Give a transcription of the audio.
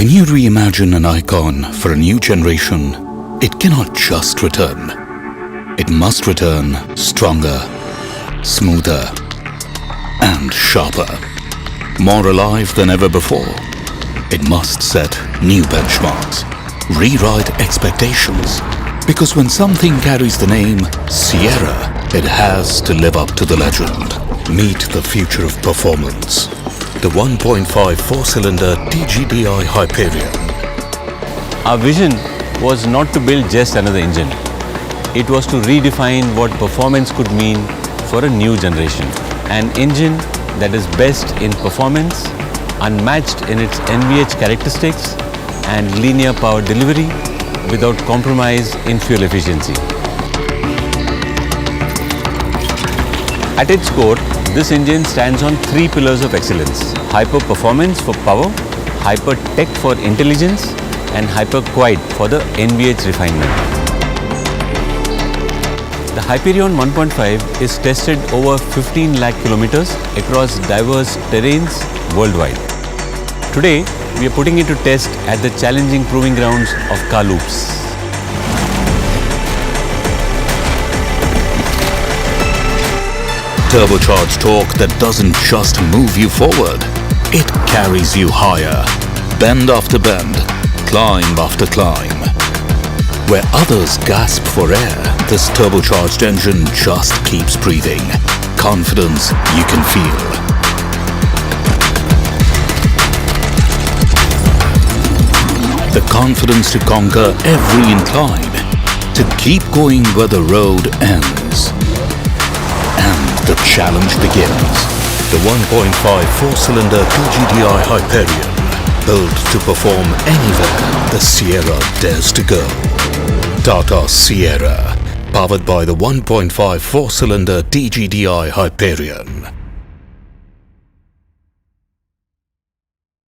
When you reimagine an icon for a new generation, it cannot just return. It must return stronger, smoother, and sharper. More alive than ever before. It must set new benchmarks, rewrite expectations. Because when something carries the name Sierra, it has to live up to the legend. Meet the future of performance. The 1.5 four-cylinder TGDI Hyperion. Our vision was not to build just another engine. It was to redefine what performance could mean for a new generation. An engine that is best in performance, unmatched in its NVH characteristics and linear power delivery without compromise in fuel efficiency. At its core, this engine stands on three pillars of excellence: hyper performance for power, hyper tech for intelligence, and hyper quiet for the NVH refinement. The Hyperion 1.5 is tested over 15 lakh kilometers across diverse terrains worldwide. Today, we are putting it to test at the challenging proving grounds of car loops. Turbocharged torque that doesn't just move you forward, it carries you higher, bend after bend, climb after climb. Where others gasp for air, this turbocharged engine just keeps breathing. Confidence you can feel. The confidence to conquer every incline, to keep going where the road ends. And the challenge begins. The 1.5 four-cylinder TGDI Hyperion, built to perform anywhere the Sierra dares to go. Tata Sierra, powered by the 1.5 four-cylinder TGDI Hyperion.